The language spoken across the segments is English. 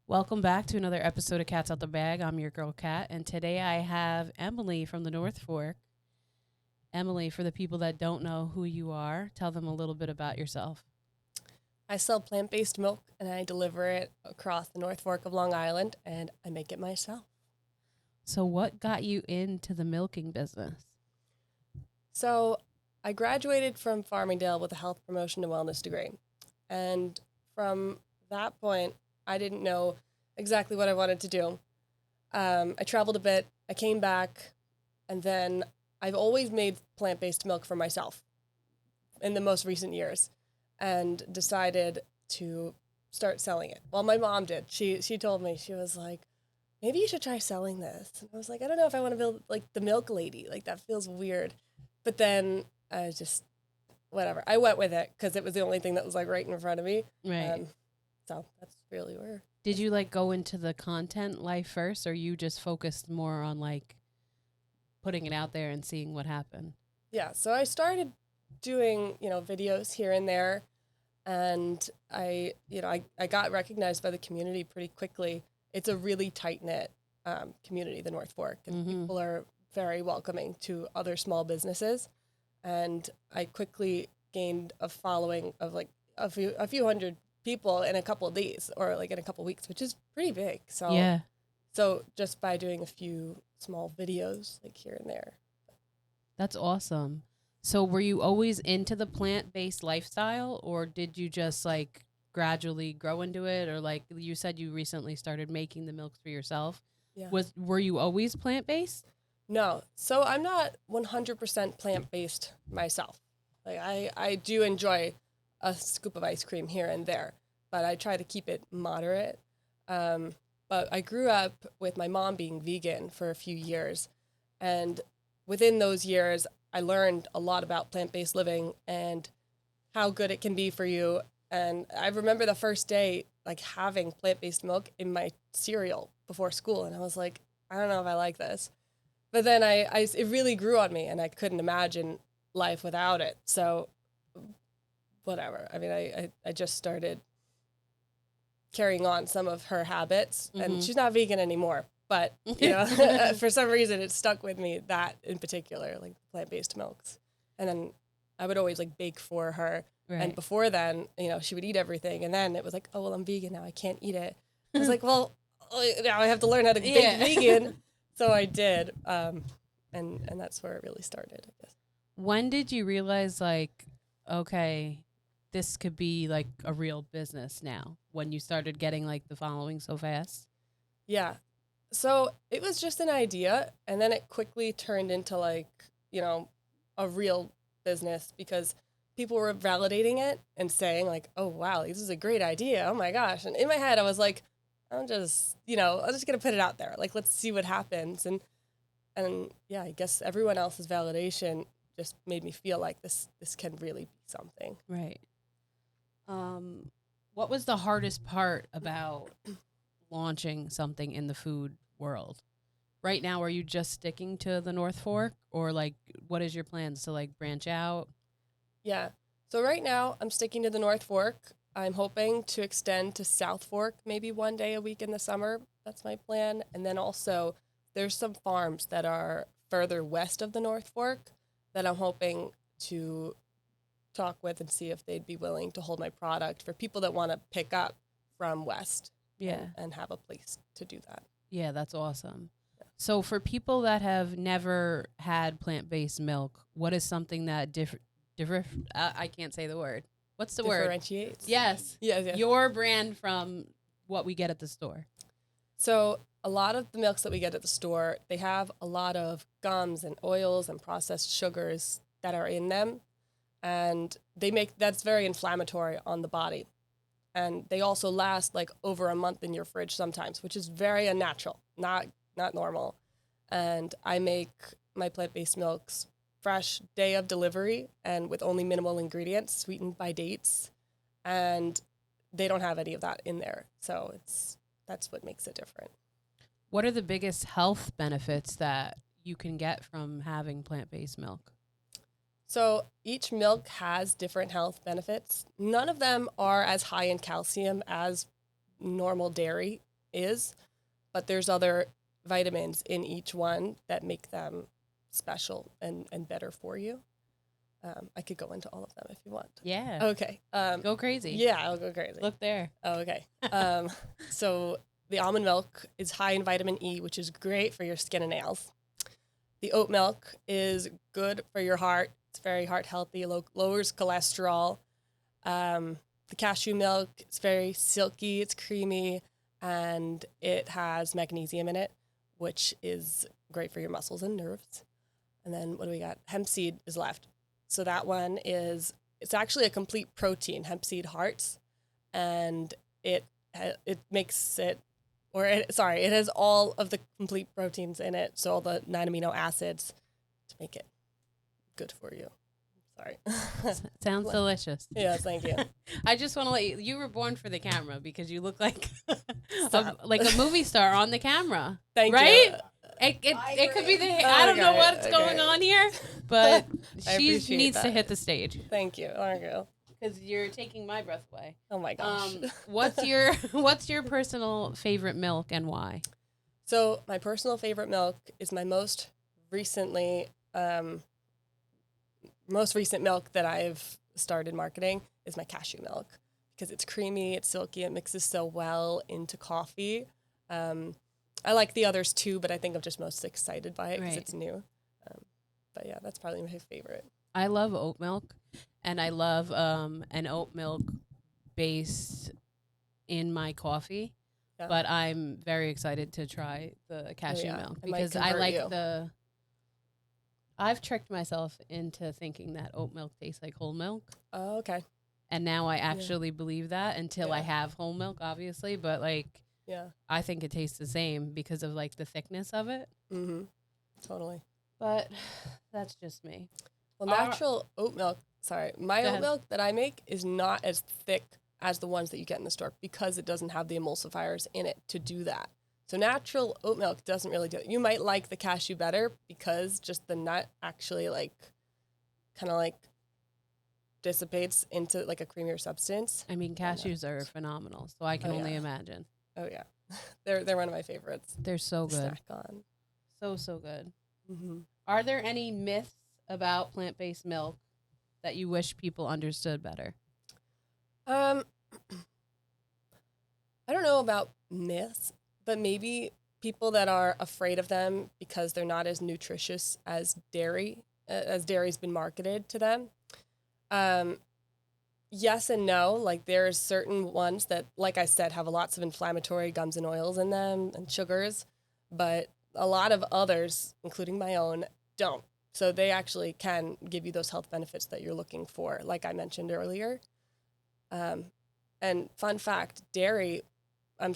Welcome back to another episode of Cats Out the Bag. I'm your girl, Kat, and today I have Emily from the North Fork. Emily, for the people that don't know who you are, tell them a little bit about yourself. I sell plant-based milk and I deliver it across the North Fork of Long Island and I make it myself. So what got you into the milking business? So I graduated from Farmingdale with a health promotion and wellness degree. And from that point, I didn't know exactly what I wanted to do. I traveled a bit, I came back, and then I've always made plant-based milk for myself in the most recent years and decided to start selling it. Well, my mom did. She told me, she was like, maybe you should try selling this. And I was like, I don't know if I want to build like the milk lady. Like that feels weird. But then I just, whatever. I went with it because it was the only thing that was like right in front of me. Right. So that's really where. Did you like go into the content life first, or you just focused more on like putting it out there and seeing what happened? Yeah. So I started doing, videos here and there. And I got recognized by the community pretty quickly. It's a really tight-knit community, the North Fork, and people are very welcoming to other small businesses. And I quickly gained a following of like a few hundred people in a couple of days or like in a couple of weeks, which is pretty big. So Yeah. So just by doing a few small videos like here and there. That's awesome. So were you always into the plant-based lifestyle, or did you just like gradually grow into it? Or like you said, you recently started making the milks for yourself. Yeah. Were you always plant-based? No. So I'm not 100% plant-based myself. Like I do enjoy a scoop of ice cream here and there, but I try to keep it moderate. But I grew up with my mom being vegan for a few years. And within those years, I learned a lot about plant-based living and how good it can be for you. And I remember the first day, like having plant-based milk in my cereal before school. And I was like, I don't know if I like this. But then it really grew on me and I couldn't imagine life without it. So whatever. I mean, I just started carrying on some of her habits and she's not vegan anymore. But, for some reason it stuck with me, that in particular, like plant-based milks. And then I would always like bake for her. Right. And before then, she would eat everything. And then it was like, oh, well, I'm vegan now. I can't eat it. I was like, well, now I have to learn how to bake vegan. So I did. And that's where it really started, I guess. When did you realize like, okay, this could be like a real business now, when you started getting like the following so fast? Yeah. So it was just an idea, and then it quickly turned into like, a real business because people were validating it and saying like, oh, wow, this is a great idea. Oh my gosh. And in my head, I was like, I'm just going to put it out there. Like, let's see what happens. And yeah, I guess everyone else's validation just made me feel like this can really be something. Right. What was the hardest part about launching something in the food world? Right now, are you just sticking to the North Fork, or like what is your plans to like branch out? Yeah. So right now I'm sticking to the North Fork. I'm hoping to extend to South Fork maybe one day a week in the summer. That's my plan. And then also there's some farms that are further west of the North Fork that I'm hoping to talk with and see if they'd be willing to hold my product for people that want to pick up from west. Yeah. And have a place to do that. Yeah, that's awesome. Yeah. So for people that have never had plant-based milk, what is something that I can't say the word. What's the word? Differentiates. Yes. Yes. Your brand from what we get at the store. So a lot of the milks that we get at the store, they have a lot of gums and oils and processed sugars that are in them. And that's very inflammatory on the body. And they also last like over a month in your fridge sometimes, which is very unnatural, not normal. And I make my plant-based milks fresh day of delivery and with only minimal ingredients, sweetened by dates. And they don't have any of that in there. So that's what makes it different. What are the biggest health benefits that you can get from having plant-based milk? So each milk has different health benefits. None of them are as high in calcium as normal dairy. is, but there's other vitamins in each one that make them special and better for you. I could go into all of them if you want. Yeah. Okay. Go crazy. Yeah, I'll go crazy. Look there. Oh, okay. So the almond milk is high in vitamin E, which is great for your skin and nails. The oat milk is good for your heart. It's very heart healthy, lowers cholesterol. The cashew milk is very silky, it's creamy, and it has magnesium in it, which is great for your muscles and nerves. And then what do we got? Hemp seed is left. So that one it's actually a complete protein, hemp seed hearts, and it makes it, it has all of the complete proteins in it, so all the 9 amino acids to make it good for you. Sorry. Sounds delicious. Yes, thank you. I just want to let you were born for the camera because you look like a movie star on the camera. Thank right? you. It could be I don't know what's going on here, but she needs to that. hit the stage. Thank you. Thank you. Because you're taking my breath away. Oh my gosh. What's your personal favorite milk and why? So my personal favorite milk is my most recent milk that I've started marketing is my cashew milk because it's creamy, it's silky, it mixes so well into coffee. I like the others too, but I think I'm just most excited by it because it's new. But yeah, that's probably my favorite. I love oat milk, and I love an oat milk based in my coffee. Yeah. But I'm very excited to try the cashew milk because I like I've tricked myself into thinking that oat milk tastes like whole milk. Oh, okay. And now I actually believe that until I have whole milk, obviously. But I think it tastes the same because of the thickness of it. Mm-hmm. Totally. But that's just me. Well, natural oat milk, my oat milk that I make is not as thick as the ones that you get in the store because it doesn't have the emulsifiers in it to do that. So natural oat milk doesn't really do it. You might like the cashew better because just the nut actually kind of dissipates into a creamier substance. I mean, cashews are phenomenal, so I can only imagine. Oh yeah, they're one of my favorites. They're so good. Snack on. So good. Mm-hmm. Are there any myths about plant-based milk that you wish people understood better? I don't know about myths, but maybe people that are afraid of them because they're not as nutritious as dairy's been marketed to them. Yes and no. There's certain ones that, like I said, have lots of inflammatory gums and oils in them and sugars, but a lot of others, including my own, don't. So they actually can give you those health benefits that you're looking for, like I mentioned earlier. And fun fact, dairy, I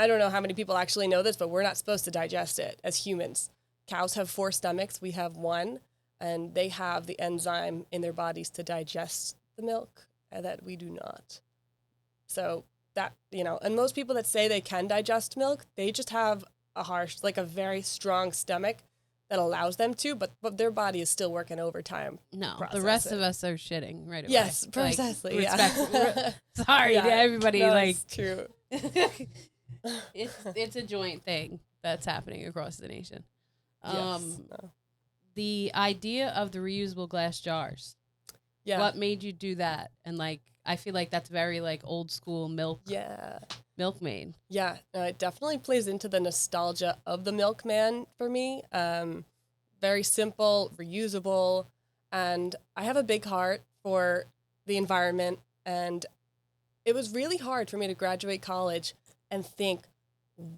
don't know how many people actually know this, but we're not supposed to digest it as humans. Cows have 4 stomachs, we have 1, and they have the enzyme in their bodies to digest the milk that we do not. So that, and most people that say they can digest milk, they just have a very strong stomach that allows them to, but their body is still working overtime. No, the rest of us are shitting right away. Yes, precisely. Sorry to everybody. It's true. It's a joint thing that's happening across the nation. Yes. The idea of the reusable glass jars. Yeah. What made you do that? And I feel like that's very old school milk. Yeah. Milk Maid. Yeah, it definitely plays into the nostalgia of the milkman for me. Very simple, reusable, and I have a big heart for the environment. And it was really hard for me to graduate college and think,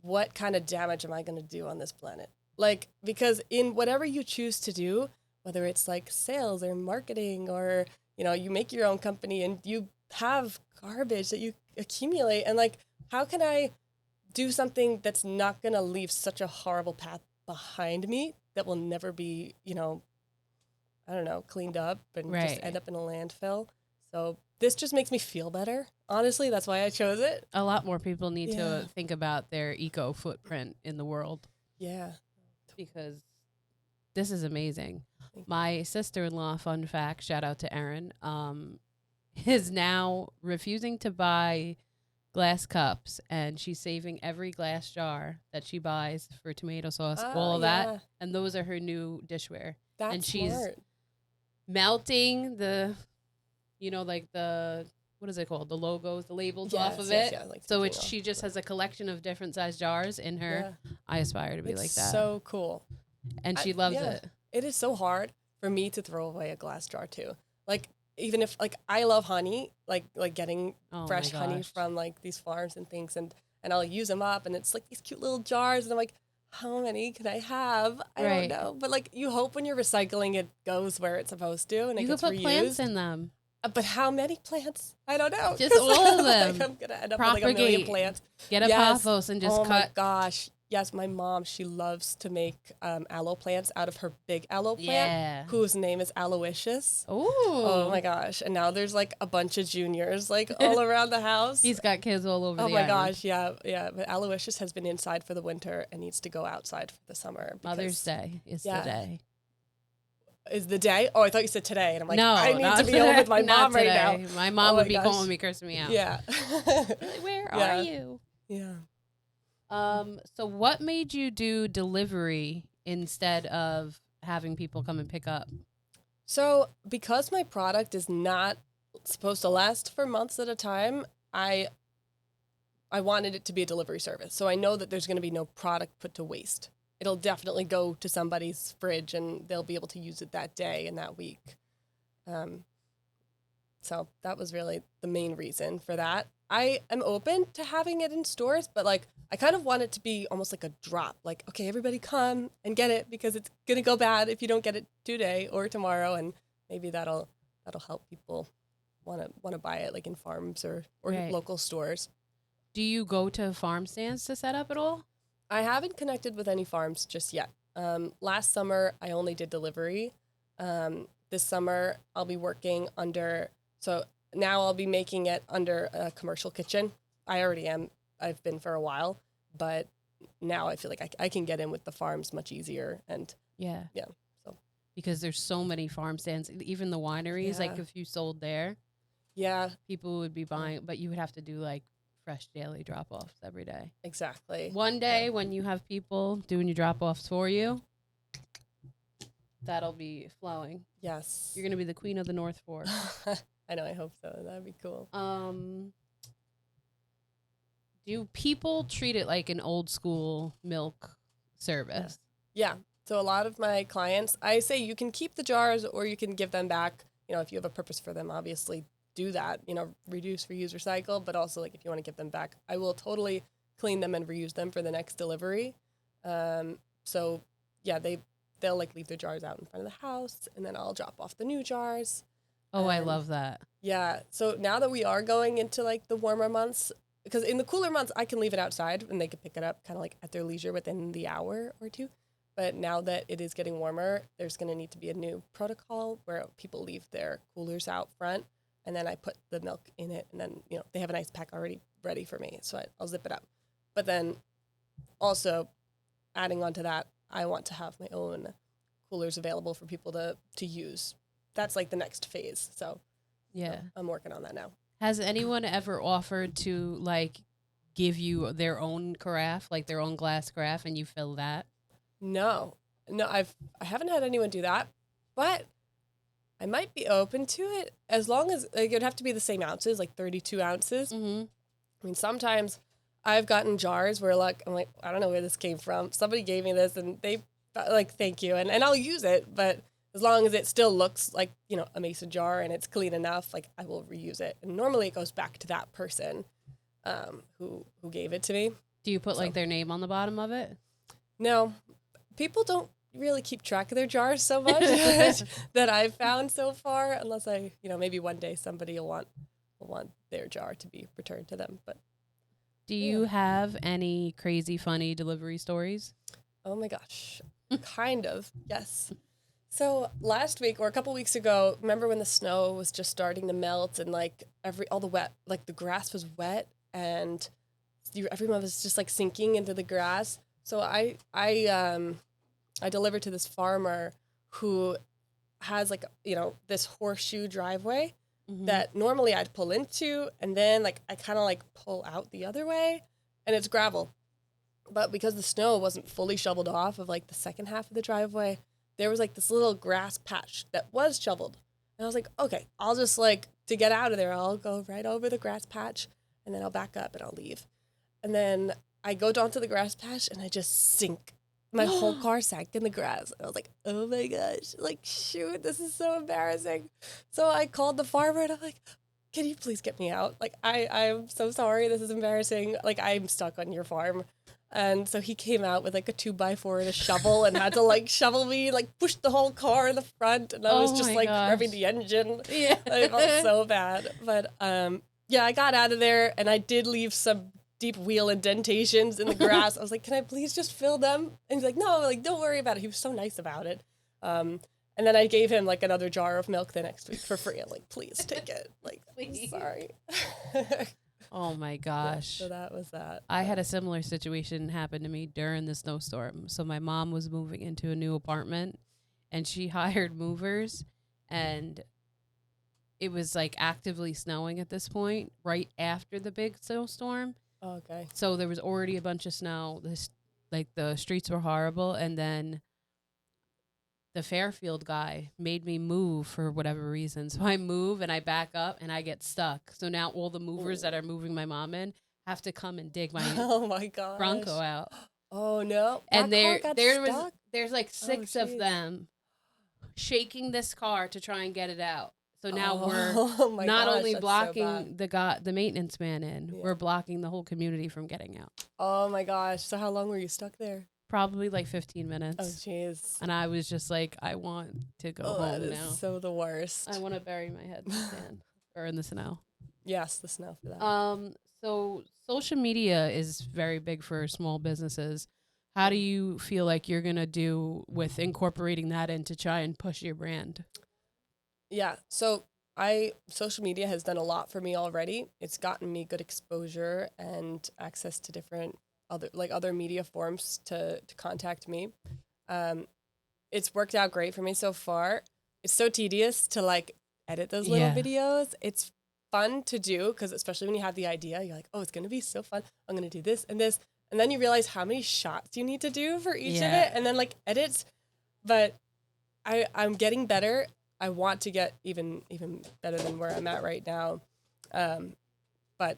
what kind of damage am I going to do on this planet? Because in whatever you choose to do, whether it's sales or marketing or, you make your own company and you have garbage that you accumulate and how can I do something that's not going to leave such a horrible path behind me that will never be, cleaned up and just end up in a landfill? So this just makes me feel better. Honestly, that's why I chose it. A lot more people need to think about their eco footprint in the world. Yeah. Because this is amazing. My sister-in-law, fun fact, shout out to Erin, is now refusing to buy glass cups, and she's saving every glass jar that she buys for tomato sauce, Oh, all of yeah. that, and those are her new dishware. That's And she's smart. melting the, like the, what is it called? The logos, the labels off of it. Like So taking she off just the- has a collection of different size jars in her. Yeah. I aspire to be It's like that. so cool. And she loves yeah. it. It is so hard for me to throw away a glass jar too. Like even if like I love honey, like getting Oh fresh my honey gosh. from like these farms and things, and I'll use them up, and it's like these cute little jars, and I'm like, how many can I have? I Right. don't know, but like you hope when you're recycling, it goes where it's supposed to, and it You could gets put reused. plants in them. But how many plants? I don't know. Just 'Cause, all of like, them. I'm gonna end up with like a million Propagate. plants. Get a Yes. pothos and just Oh my cut. gosh. Yes, my mom, she loves to make aloe plants out of her big aloe plant, Yeah. whose name is Aloysius. Ooh. Oh my gosh. And now there's like a bunch of juniors like all around the house. He's got kids all over Oh the my island. gosh, yeah, yeah. But Aloysius has been inside for the winter and needs to go outside for the summer. Mother's Day is yeah. the day. Is the day? Oh, I thought you said today. And I'm like, No, I need not to be home with my not mom right today. now. My mom Oh would my be gosh. calling me, cursing me out. Yeah. Like, where Yeah. are you? Yeah. So what made you do delivery instead of having people come and pick up? So, because my product is not supposed to last for months at a time, I wanted it to be a delivery service. So I know that there's going to be no product put to waste. It'll definitely go to somebody's fridge and they'll be able to use it that day and that week. So that was really the main reason for that. I am open to having it in stores, but like I kind of want it to be almost like a drop. Like, okay, everybody come and get it because it's gonna go bad if you don't get it today or tomorrow, and maybe that'll help people wanna buy it like in farms or Right. local stores. Do you go to farm stands to set up at all? I haven't connected with any farms just yet. Last summer I only did delivery. This summer I'll be working so now I'll be making it under a commercial kitchen. I already am. I've been for a while, but now I feel like I can get in with the farms much easier. And Yeah. Yeah, so. Because there's so many farm stands, even the wineries. Like Yeah. if you sold there, yeah, people would be buying, but you would have to do like fresh daily drop offs every day. exactly. One day when you have people doing your drop offs for you, that'll be flowing. Yes. You're gonna be the queen of the North Fork. I know. I hope so. That'd be cool. Do people treat it like an old school milk service? Yeah. So a lot of my clients, I say you can keep the jars or you can give them back. You know, if you have a purpose for them, obviously do that. You know, reduce, reuse, recycle. But also, like, if you want to give them back, I will totally clean them and reuse them for the next delivery. So yeah, they'll like leave their jars out in front of the house, and then I'll drop off the new jars. Oh, I love that. Yeah. So now that we are going into like the warmer months, because in the cooler months I can leave it outside and they can pick it up kind of like at their leisure within the hour or two. But now that it is getting warmer, there's going to need to be a new protocol where people leave their coolers out front, and then I put the milk in it, and then they have an ice pack already ready for me, so I'll zip it up. But then also adding on to that, I want to have my own coolers available for people to use. That's like the next phase. So Yeah. I'm working on that now. Has anyone ever offered to like give you their own carafe, like their own glass carafe, and you fill that? No, I haven't had anyone do that, but I might be open to it as long as like, it'd have to be the same ounces, like 32 ounces. Mm-hmm. I mean, sometimes I've gotten jars where like I'm like, I don't know where this came from. Somebody gave me this, and they like, thank you, and I'll use it, but as long as it still looks like, a mason jar and it's clean enough, like I will reuse it. And normally it goes back to that person who gave it to me. Do you put like their name on the bottom of it? No, people don't really keep track of their jars so much that I've found so far, unless maybe one day somebody will want their jar to be returned to them. But do you have any crazy, funny delivery stories? oh my gosh, kind of, yes. So last week or a couple weeks ago, remember when the snow was just starting to melt and like all the wet, like the grass was wet and everyone was just like sinking into the grass. So I delivered to this farmer who has like, this horseshoe driveway. that normally I'd pull into, and then like I kind of like pull out the other way, and it's gravel. But because the snow wasn't fully shoveled off of like the second half of the driveway, there was like this little grass patch that was shoveled. And I was like, okay, I'll just like, to get out of there, I'll go right over the grass patch and then I'll back up and I'll leave. And then I go down to the grass patch and I just sink. My whole car sank in the grass. I was like, oh my gosh, like, shoot, this is so embarrassing. So I called the farmer and I'm like, can you please get me out? Like, I'm so sorry. This is embarrassing. Like, I'm stuck on your farm. And so he came out with like a 2x4 and a shovel and had to like shovel me, like push the whole car in the front. And I was just like revving the engine. Yeah. I felt so bad. But yeah, I got out of there and I did leave some deep wheel indentations in the grass. I was like, can I please just fill them? And he's like, no, like, don't worry about it. He was so nice about it. And then I gave him like another jar of milk the next week for free. I'm like, please take it. Like, I'm sorry. Oh my gosh. Yeah, so that was that. I had a similar situation happen to me during the snowstorm. So my mom was moving into a new apartment and she hired movers, and it was like actively snowing at this point right after the big snowstorm. Okay. So there was already a bunch of snow. Like the streets were horrible, and then the Fairfield guy made me move for whatever reason. So I move and I back up and I get stuck. So now all the movers that are moving my mom in have to come and dig my oh my gosh. Bronco out. Oh no. And there's like 6 of them shaking this car to try and get it out. So now we're not only blocking the maintenance man in, we're blocking the whole community from getting out. Oh my gosh. So how long were you stuck there? Probably like 15 minutes. Oh, jeez. And I was just like, I want to go home that is now. So the worst. I want to bury my head in the sand or in the snow. Yes, the snow for that. So social media is very big for small businesses. How do you feel like you're going to do with incorporating that in to try and push your brand? Yeah. So social media has done a lot for me already. It's gotten me good exposure and access to different other media forms to contact me. It's worked out great for me so far. It's so tedious to like edit those little videos. It's fun to do because especially when you have the idea, you're like, oh, it's going to be so fun. I'm going to do this and this. And then you realize how many shots you need to do for each of it. And then like edits. But I'm getting better. I want to get even better than where I'm at right now. But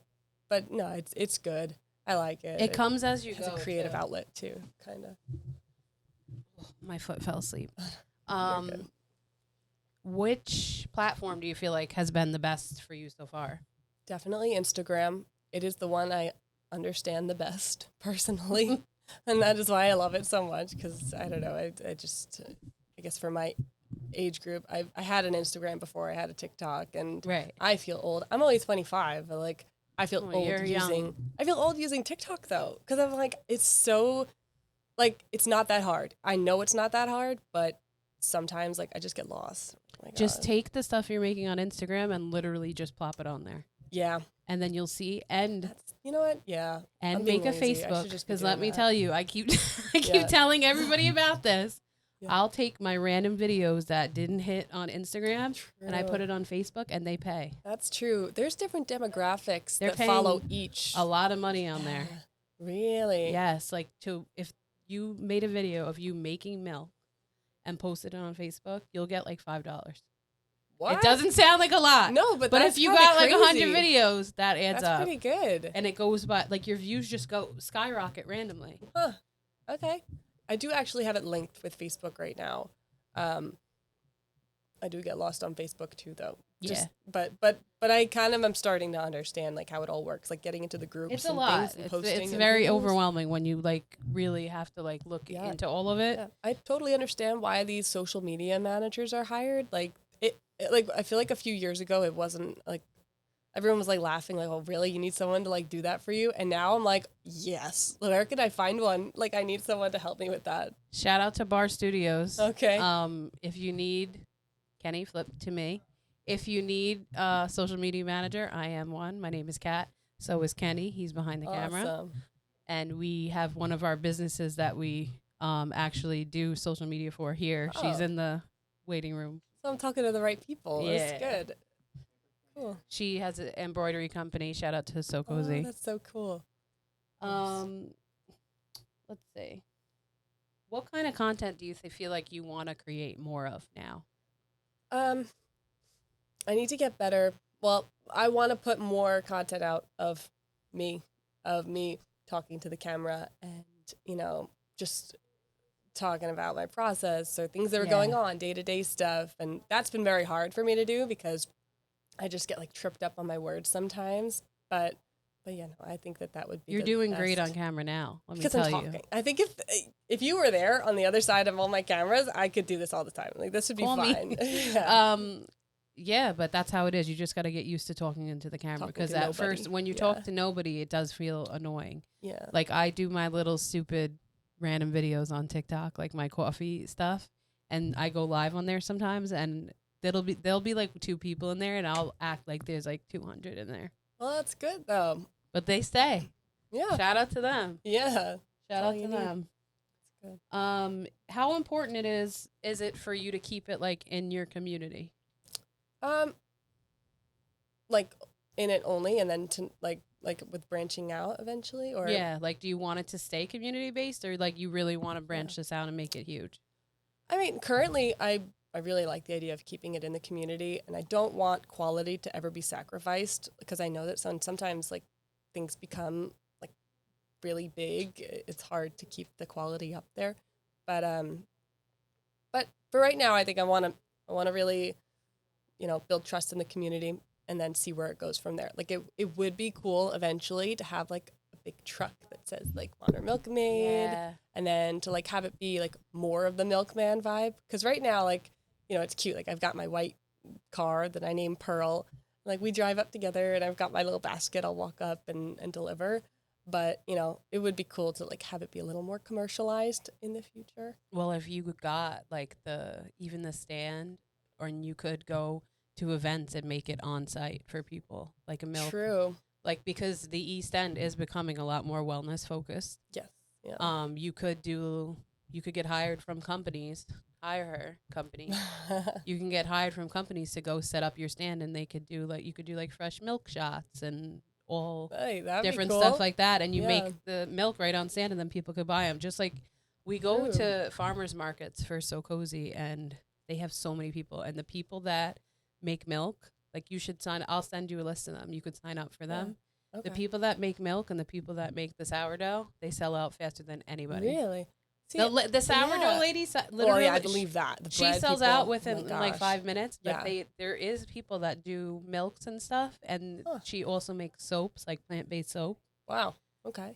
no, it's good. I like it. It comes as you go. It's a creative outlet too, kind of. My foot fell asleep. Which platform do you feel like has been the best for you so far? Definitely Instagram. It is the one I understand the best personally. And that is why I love it so much because, I don't know, I guess for my age group, I had an Instagram before I had a TikTok, and I feel old. I'm only 25, but like, I feel old using TikTok though, because I'm like, it's so, like, it's not that hard. I know it's not that hard, but sometimes like I just get lost. Just take the stuff you're making on Instagram and literally just plop it on there. Yeah. And then you'll see, you know what? Yeah. And make a Facebook, because let me tell you, I keep telling everybody about this. Yeah. I'll take my random videos that didn't hit on Instagram and I put it on Facebook and they pay. That's true. There's different demographics that follow each. A lot of money on there. Really? Yes. Like if you made a video of you making milk and posted it on Facebook, you'll get like $5. What? It doesn't sound like a lot. No, but if you got like 100 videos, that adds up. That's pretty good. And it goes by, like, your views just skyrocket randomly. Huh. Okay. I do actually have it linked with Facebook right now. I do get lost on Facebook too, though. But I kind of am starting to understand like how it all works, like getting into the groups. It's a lot. It's very overwhelming when you like really have to like look into all of it. Yeah. I totally understand why these social media managers are hired. Like like I feel like a few years ago it wasn't like everyone was like laughing like, oh really, you need someone to like do that for you? And now I'm like, yes, where can I find one? Like I need someone to help me with that. Shout out to Bar Studios. Okay. If you need Kenny, flip to me. If you need a social media manager, I am one. My name is Kat. So is Kenny. He's behind the camera. And we have one of our businesses that we actually do social media for here. She's in the waiting room. So I'm talking to the right people. Yeah. That's good. cool. She has an embroidery company. Shout out to So Oh, Cozy. that's so cool. Let's see. What kind of content do you feel like you want to create more of now? Um, I need to get better. Well, I want to put more content out of me talking to the camera and, just talking about my process or things that are going Yeah. on, day-to-day stuff. And that's been very hard for me to do because I just get like tripped up on my words sometimes. But yeah, no, I think that would be You're the doing great on best. camera now. Let me Because I'm tell you. talking. I think if you were there on the other side of all my cameras, I could do this all the time. Like this would be Call me. fine. Yeah. Yeah, but that's how it is. You just got to get used to talking into the camera Talking because to at nobody. first, when you Yeah. talk to nobody, it does feel annoying. Yeah. Like I do my little stupid random videos on TikTok, like my coffee stuff, and I go live on there sometimes, and there'll be like 2 people in there, and I'll act like there's like 200 in there, Well, that's good though. but they stay. Yeah. Shout out to them. Yeah. Shout all out you to need. them. Good. How important is it for you to keep it like in your community? Like in it only, and then to like with branching out eventually, or Yeah, like do you want it to stay community based, or like you really want to branch this out and make it huge? I mean, currently, I really like the idea of keeping it in the community, and I don't want quality to ever be sacrificed because I know that sometimes like things become like really big. It's hard to keep the quality up there, but for right now, I think I want to really, build trust in the community and then see where it goes from there. Like it would be cool eventually to have like a big truck that says like Modern Milk Maid. Yeah. And then to like have it be like more of the milkman vibe. Because right now, like, it's cute. Like I've got my white car that I named Pearl. Like we drive up together and I've got my little basket I'll walk up and deliver. But, it would be cool to like have it be a little more commercialized in the future. Well, if you got like even the stand, or you could go to events and make it on site for people, like a milk. True. Like because the East End is becoming a lot more wellness focused. Yes. Yeah. You could get hired from companies, hire companies. You can get hired from companies to go set up your stand, and you could do like fresh milk shots and all different cool. stuff like that, and you Yeah. make the milk right on stand, and then people could buy them. Just like we go True. to farmers markets for So Cozy, and they have so many people, and the people that make milk, like you should sign. I'll send you a list of them. You could sign up for them. Okay. The people that make milk and the people that make the sourdough, they sell out faster than anybody. Really? See, The sourdough yeah. lady, literally, Well, yeah, I believe that. The she bread sells people, out oh within my like gosh. 5 minutes. But Yeah. there is people that do milks and stuff, and Huh. she also makes soaps, like plant-based soap. Wow. Okay.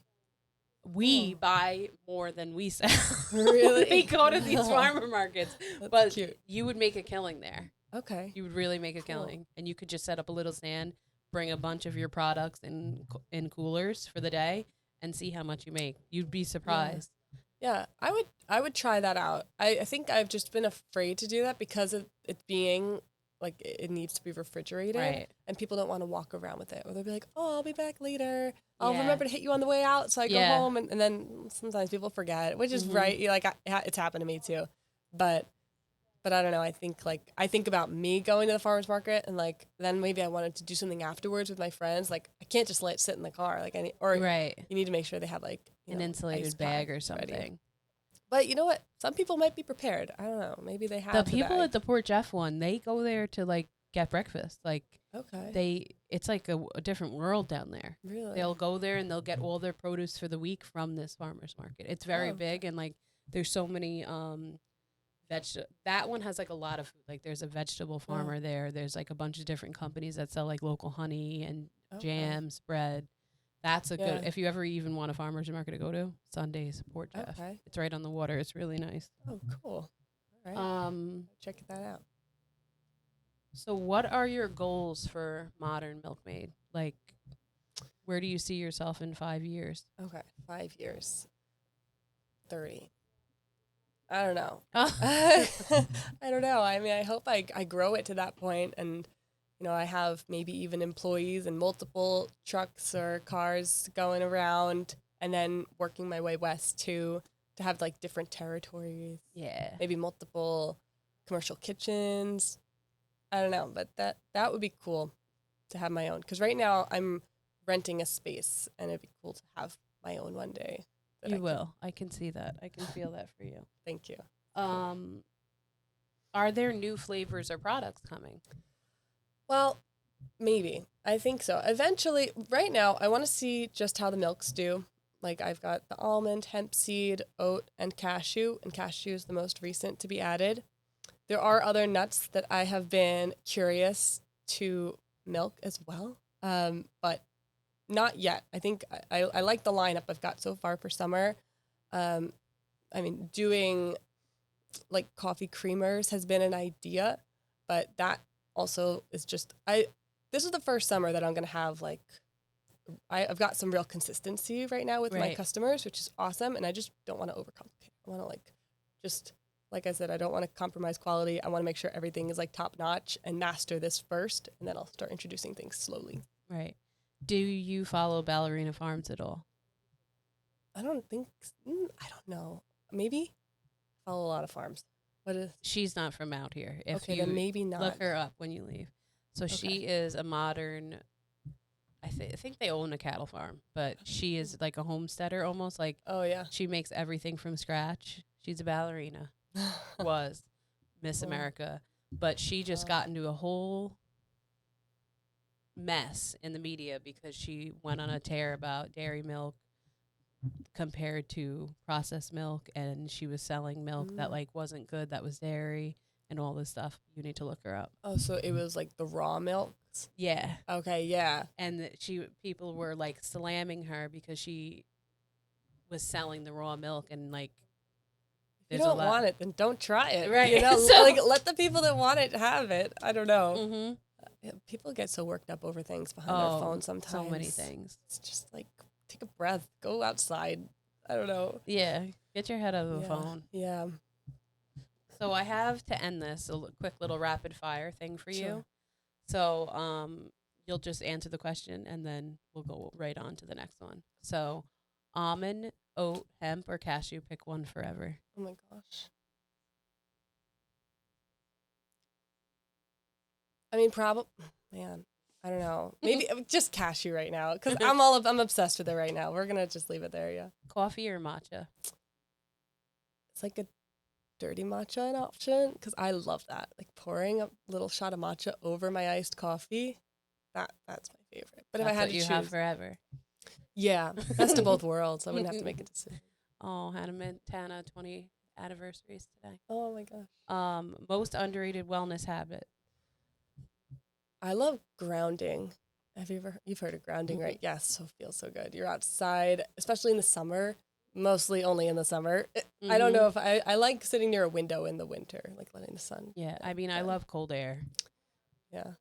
We Oh. buy more than we sell. Really? We go to these farmer markets, That's but cute. you would make a killing there. Okay. You would really make a Cool. killing, and you could just set up a little stand, bring a bunch of your products in coolers for the day, and see how much you make. You'd be surprised. Yeah, I would try that out. I think I've just been afraid to do that because of it being like it needs to be refrigerated, Right. and people don't want to walk around with it, or they'll be like, "Oh, I'll be back later. I'll Yeah. remember to hit you on the way out." So I go Yeah. home, and then sometimes people forget, which is Mhm. right. It's happened to me too, but I don't know. I think about me going to the farmers market, and like then maybe I wanted to do something afterwards with my friends. Like I can't just let it sit in the car. Like Right. you need to make sure they have like An ice insulated bag or packs ready. something. But you know what? Some people might be prepared. I don't know. Maybe they have The people bag. at the Port Jeff one, they go there to like get breakfast. Like Okay. it's like a different world down there. Really? They'll go there and they'll get all their produce for the week from this farmer's market. It's very Oh, big, and like there's so many that one has like a lot of food. Like there's a vegetable farmer there. There's like a bunch of different companies that sell like local honey and Okay. jams, bread. That's a good, Yeah. if you ever even want a farmer's market to go to, Sundays, Port Jeff. Okay. It's right on the water. It's really nice. Oh, cool. All right. Check that out. So what are your goals for Modern Milk Maid? Like, where do you see yourself in 5 years? Okay. 5 years. 30. I don't know. Oh. I don't know. I mean, I hope I grow it to that point, and I have maybe even employees and multiple trucks or cars going around, and then working my way west to have like different territories, Yeah. maybe multiple commercial kitchens. I don't know, but that would be cool. to have my own. Because right now I'm renting a space, and it'd be cool to have my own one day. You will. I can see that. I can feel that for you. Thank you. Are there new flavors or products coming? Well, maybe. I think so. Eventually, right now, I want to see just how the milks do. Like, I've got the almond, hemp seed, oat, and cashew is the most recent to be added. There are other nuts that I have been curious to milk as well, but not yet. I think I like the lineup I've got so far for summer. I mean, doing like coffee creamers has been an idea, but that also is just this is the first summer that I'm gonna have like I've got some real consistency right now with my customers, which is awesome, and I just don't want to overcomplicate. I want to just like I said, I don't want to compromise quality. I want to make sure everything is like top notch and master this first, and then I'll start introducing things slowly. Right. Do you follow Ballerina Farms at all? I don't know. Maybe follow a lot of farms. What is? She's not from out here. Okay, then maybe not. Look her up when you leave. So she is a modern. I think they own a cattle farm, but she is like a homesteader almost. Like, oh yeah, she makes everything from scratch. She's a ballerina. Was Miss America, but she just got into a whole mess in the media because she went on a tear about dairy milk compared to processed milk, and she was selling milk that like wasn't good, that was dairy and all this stuff. You need to look her up. Oh, so it was like the raw milks? Yeah. Okay, yeah. And people were like slamming her because she was selling the raw milk, and like if you don't want it, then don't try it. Right. You know, so, like let the people that want it have it. I don't know. Mm-hmm. People get so worked up over things behind their phone sometimes. So many things. It's just like, take a breath, go outside. I don't know. Yeah, get your head out of the phone. Yeah. So I have to end this quick little rapid fire thing for you. So you'll just answer the question, and then we'll go right on to the next one. So almond, oat, hemp, or cashew, pick one forever. Oh my gosh. I mean, man, I don't know. Maybe just cashew right now, because I'm obsessed with it right now. We're gonna just leave it there. Yeah. Coffee or matcha? It's like a dirty matcha an option, because I love that. Like pouring a little shot of matcha over my iced coffee. That's my favorite. But if I had to choose, have forever. Yeah, best of both worlds. I wouldn't have to make a decision. Oh, Hannah Montana 20 anniversaries today. Oh my gosh. Most underrated wellness habit. I love grounding. You've heard of grounding, right? Yes, so it feels so good. You're outside, especially in the summer, mostly only in the summer. I don't know if I like sitting near a window in the winter, like letting the sun. Yeah, I mean, I love cold air. Yeah.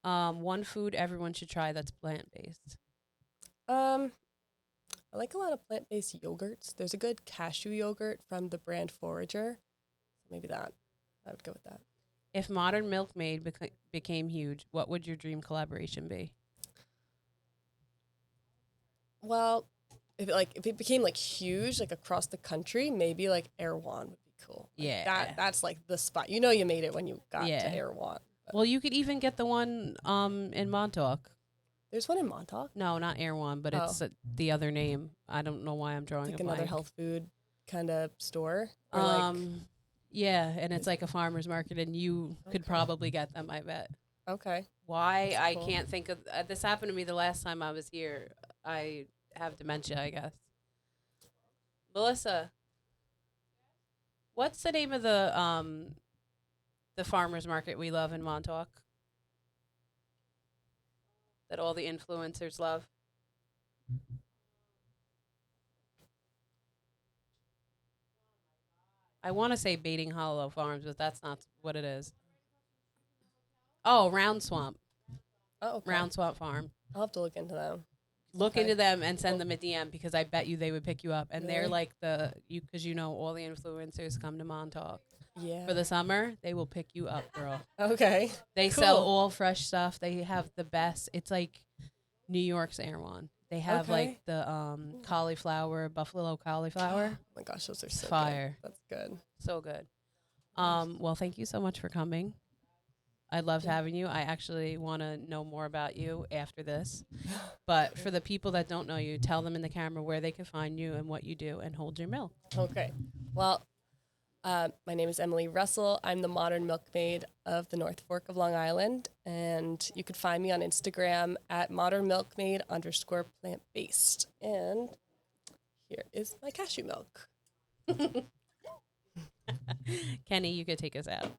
One food everyone should try that's plant-based. I like a lot of plant-based yogurts. There's a good cashew yogurt from the brand Forager. Maybe that. I would go with that. If modern Milk Maid became huge, what would your dream collaboration be? Well, if it became like huge, like across the country, maybe like Erewhon would be cool. Like yeah. That's like the spot. You know you made it when you got to Erewhon. Well, you could even get the one in Montauk. There's one in Montauk? No, not Erewhon, but it's the other name. I don't know why I'm drawing like a blank. Another health food kind of store? Or yeah, and it's like a farmer's market, and you could probably get them, I bet. Okay. Why? That's cool. I can't think of... this happened to me the last time I was here. I have dementia, I guess. Melissa, what's the name of the farmer's market we love in Montauk? That all the influencers love? I want to say Baiting Hollow Farms, but that's not what it is. Oh, Round Swamp. Oh, okay. Round Swamp Farm. I'll have to look into them. Look into them and send them a DM, because I bet you they would pick you up. And they're like because you know all the influencers come to Montauk. Yeah. For the summer, they will pick you up, girl. Okay. They sell all fresh stuff. They have the best. It's like New York's Erewhon. They have like the cauliflower, buffalo cauliflower. Oh my gosh, those are so fire. Good. That's good. So good. Well, thank you so much for coming. I loved Yeah. having you. I actually want to know more about you after this. But for the people that don't know you, tell them in the camera where they can find you and what you do and hold your milk. Okay. Well, my name is Emily Russell. I'm the modern milkmaid of the North Fork of Long Island. And you could find me on Instagram at modernmilkmaid_plant-based. And here is my cashew milk. Kenny, you could take us out.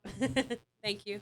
Thank you.